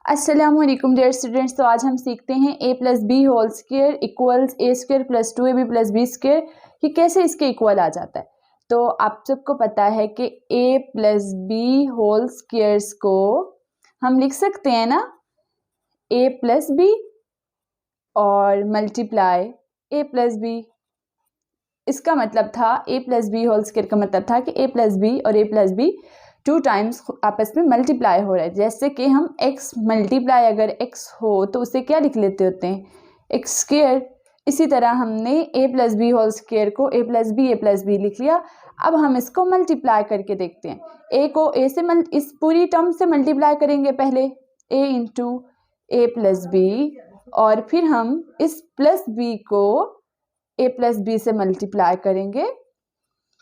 अस्सलाम वालेकुम dear students. तो आज हम सीखते हैं a plus B whole square equals a square plus 2ab plus B square कि कैसे इसके इक्वल आ जाता है। तो आप सबको पता है कि a plus B whole squares को हम लिख सकते हैं ना a प्लस बी और मल्टीप्लाई a प्लस बी। इसका मतलब था a plus B whole square का मतलब था कि a प्लस बी और a प्लस बी 2 टाइम्स आपस में मल्टीप्लाई हो रहा है। जैसे कि हम x मल्टीप्लाई अगर x हो तो उसे क्या लिख लेते होते हैं x स्क्वायर। इसी तरह हमने a plus B whole square को a प्लस बी लिख लिया। अब हम इसको मल्टीप्लाई करके देखते हैं। a को a से इस पूरी टर्म से मल्टीप्लाई करेंगे पहले a into a plus B और फिर हम इस प्लस b को a प्लस बी से मल्टीप्लाई करेंगे।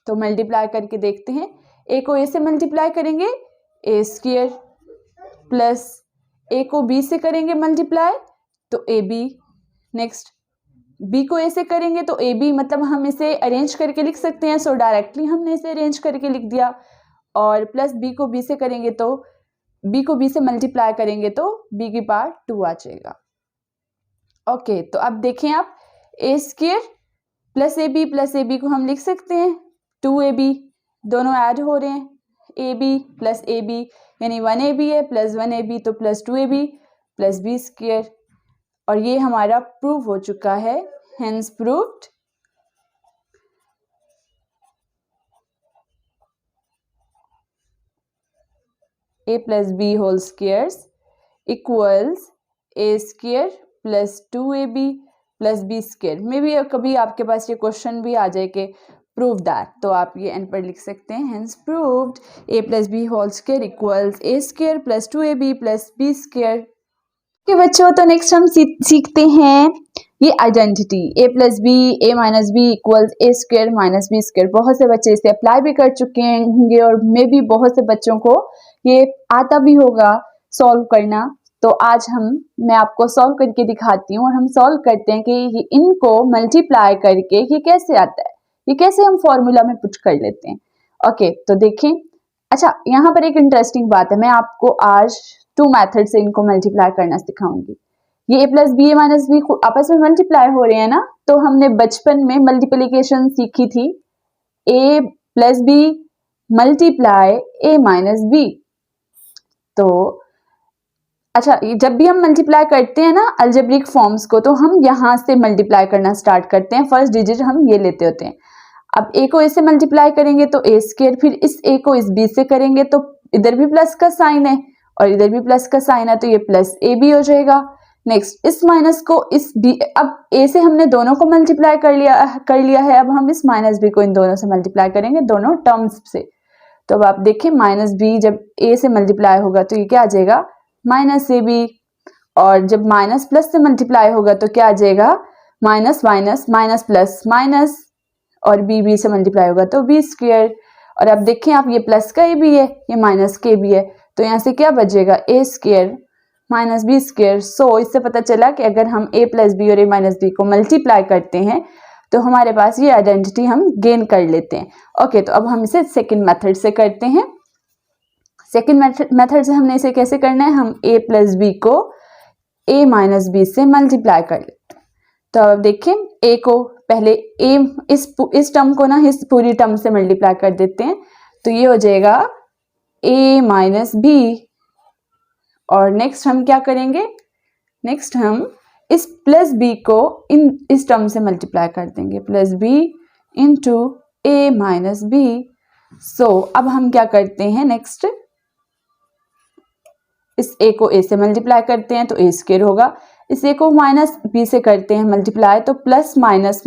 तो मल्टीप्लाई करके देखते हैं। a को a से मल्टीप्लाई करेंगे a स्क्वायर प्लस a को b से करेंगे मल्टीप्लाई तो ab। नेक्स्ट b को a से करेंगे तो ab, मतलब हम इसे अरेंज करके लिख सकते हैं। सो डायरेक्टली हमने इसे अरेंज करके लिख दिया। और प्लस b को b से करेंगे तो b को b से मल्टीप्लाई करेंगे तो b की पावर 2 आ जाएगा। ओके, तो अब देखें आप a स्क्वायर प्लस ab को हम लिख सकते हैं 2ab, दोनों ऐड हो रहे हैं ab प्लस ab यानी 1ab है प्लस 1ab तो plus 2ab plus b square. और ये हमारा प्रूव हो चुका है, hence proved a plus B whole squares equals a square plus 2ab plus B square. मे भी कभी आपके पास ये क्वेश्चन भी आ जाए कि प्रूव दैट, तो आप ये एंड पर लिख सकते हैं hence proved a plus B whole square equals a square plus 2ab plus B square. के बच्चों, तो नेक्स्ट हम सीखते हैं ये identity a plus B a minus B equals a square minus B square. बहुत से बच्चे इसे अप्लाई भी कर चुके होंगे और मे भी बहुत से बच्चों को ये आता भी होगा सॉल्व करना। तो आज मैं आपको सॉल्व करके दिखाती हूँ और हम सॉल्व करते हैं कि इनको मल्टीप्लाई करके ये कैसे आता है, ये कैसे हम फॉर्मूला में पुट कर लेते हैं। ओके, तो देखें। अच्छा, यहाँ पर एक इंटरेस्टिंग बात है, मैं आपको आज 2 मेथड से इनको मल्टीप्लाई करना सिखाऊंगी। ये a plus B A minus B आपस में मल्टीप्लाई हो रहे हैं ना, तो हमने बचपन में मल्टीप्लिकेशन सीखी थी a plus B multiply a minus B. तो अच्छा, जब भी हम मल्टीप्लाई करते हैं ना अलजेब्रिक फॉर्म्स को, तो हम यहाँ से मल्टीप्लाई करना स्टार्ट करते हैं। फर्स्ट डिजिट हम ये लेते होते हैं। अब a को a से मल्टीप्लाई करेंगे तो a स्क्वायर, फिर इस a को इस b से करेंगे तो इधर भी प्लस का साइन है और इधर भी प्लस का साइन है तो ये प्लस ab हो जाएगा। नेक्स्ट इस माइनस को इस b, अब a से हमने दोनों को मल्टीप्लाई कर लिया है। अब हम इस माइनस b को इन दोनों से मल्टीप्लाई करेंगे, दोनों टर्म्स से। तो अब आप देखें माइनस b जब a से मल्टीप्लाई होगा तो ये क्या आ जाएगा माइनस ab, और जब माइनस प्लस से मल्टीप्लाई होगा तो क्या आ जाएगा minus minus minus plus minus, और b से मल्टीप्लाई होगा तो b स्क्वायर। और अब देखें आप, ये प्लस का ab है, ये माइनस का ab है, तो यहाँ से क्या बचेगा a square minus b square. So इससे पता चला कि अगर हम a प्लस बी और a माइनस बी को मल्टीप्लाई करते हैं तो हमारे पास ये आइडेंटिटी हम गेन कर लेते हैं। ओके, तो अब हम इसे सेकेंड मेथड से करते हैं। सेकेंड मेथड से हमने इसे कैसे करना है, हम a प्लस बी को a माइनस बी से मल्टीप्लाई कर लेते हैं। तो अब देखें, a को पहले a इस टर्म को ना इस पूरी टर्म से मल्टीप्लाई कर देते हैं तो ये हो जाएगा a माइनस बी। और नेक्स्ट हम क्या करेंगे, नेक्स्ट हम इस प्लस b को इस टर्म से मल्टीप्लाई कर देंगे, plus b into a minus B. So अब हम क्या करते हैं, नेक्स्ट इस a को a से मल्टीप्लाई करते हैं तो a स्क्वायर होगा। इस a को माइनस b से करते हैं मल्टीप्लाई तो प्लस माइनस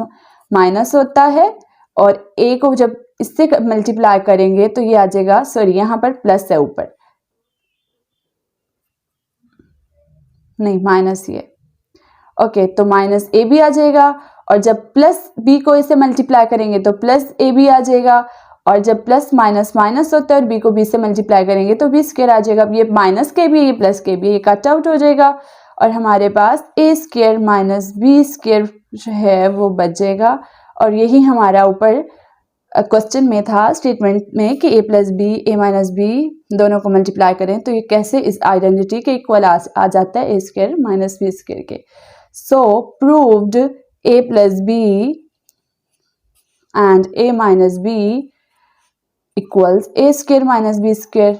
माइनस होता है, और a को जब इससे मल्टीप्लाई करेंगे तो ये आ जाएगा, सॉरी यहाँ पर प्लस है ऊपर, नहीं माइनस ही है। ओके, तो माइनस ए बी आ जाएगा, और जब प्लस बी को इसे मल्टीप्लाई करेंगे तो प्लस ए बी आ जाएगा, और जब प्लस माइनस माइनस होता है और बी को बी से मल्टीप्लाई करेंगे तो बी स्क्वायर आ जाएगा। अब ये माइनस के बी, ये प्लस के बी, ये कट आउट हो जाएगा और हमारे पास ए स्क्वायर माइनस बी स्क्वायर जो है वो बच जाएगा। और यही हमारा ऊपर क्वेश्चन में था, स्टेटमेंट में कि a plus B, a minus B दोनों को मल्टीप्लाई करें तो ये कैसे इस आइडेंटिटी के इक्वल आ जाता है a square minus B square के। So proved a plus B and a minus B equals a square minus B square,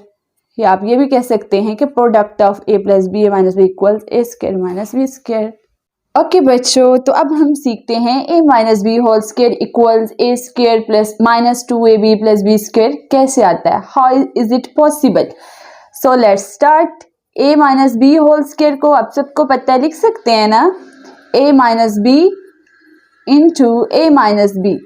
या आप ये भी कह सकते हैं कि product of a plus B, a minus B equals a square minus B square. Okay बच्चों, तो अब हम सीखते हैं a minus B whole square equals a square plus minus 2ab plus B square कैसे आता है, how is it possible. So let's start. a minus B whole square को आप सबको पता है, लिख सकते हैं ना, a minus B into a minus B.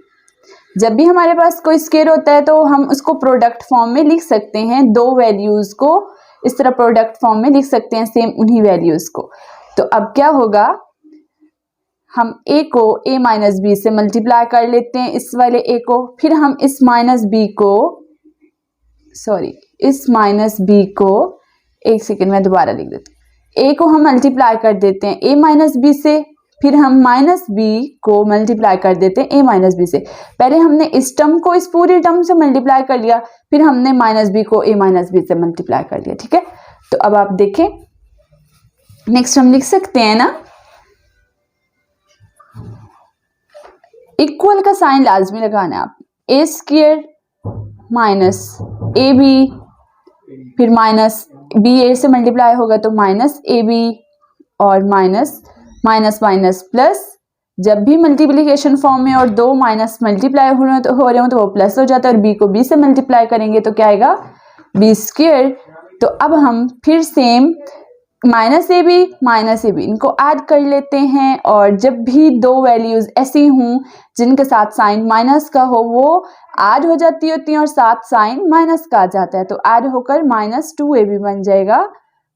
जब भी हमारे पास कोई स्क्वायर होता है तो हम उसको प्रोडक्ट फॉर्म में लिख सकते हैं, दो वैल्यूज को इस तरह प्रोडक्ट फॉर्म में लिख सकते हैं, सेम उन्हीं वैल्यूज को। तो अब क्या होगा, हम a को a माइनस बी से मल्टीप्लाई कर लेते हैं, इस वाले a को, फिर हम इस माइनस b को एक सेकेंड में दोबारा लिख देते हैं, a को हम मल्टीप्लाई कर देते हैं a माइनस बी से, फिर हम माइनस b को मल्टीप्लाई कर देते हैं a माइनस बी से। पहले हमने इस टर्म को इस पूरी टर्म से मल्टीप्लाई कर लिया, फिर हमने माइनस b को a माइनस बी से मल्टीप्लाई कर लिया, ठीक है। तो अब आप देखें, नेक्स्ट हम लिख सकते हैं ना, इक्वल का साइन लाजमी लगाना है आप, a square minus A B, फिर माइनस बी ए से मल्टीप्लाई होगा तो माइनस ए बी, और माइनस माइनस माइनस प्लस, जब भी मल्टीप्लिकेशन फॉर्म में और दो माइनस मल्टीप्लाई हो रहे हो तो वो प्लस हो जाता है, और बी को बी से मल्टीप्लाई करेंगे तो क्या आएगा, बी स्क्वायर। तो अब हम फिर सेम माइनस ए बी इनको ऐड कर लेते हैं, और जब भी दो वैल्यूज ऐसी हों जिनके साथ साइन माइनस का हो वो ऐड हो जाती होती हैं और साथ साइन माइनस का आ जाता है, तो ऐड होकर माइनस 2ab बन जाएगा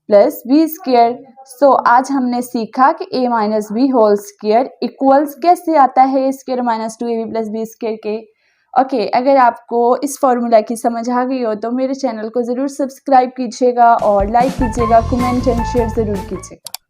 प्लस बी स्क्वायर। सो आज हमने सीखा कि a minus B whole square equals कैसे आता है a square minus 2ab plus B square के। ओके, अगर आपको इस फॉर्मूला की समझ आ गई हो तो मेरे चैनल को ज़रूर सब्सक्राइब कीजिएगा और लाइक कीजिएगा, कमेंट एंड शेयर ज़रूर कीजिएगा।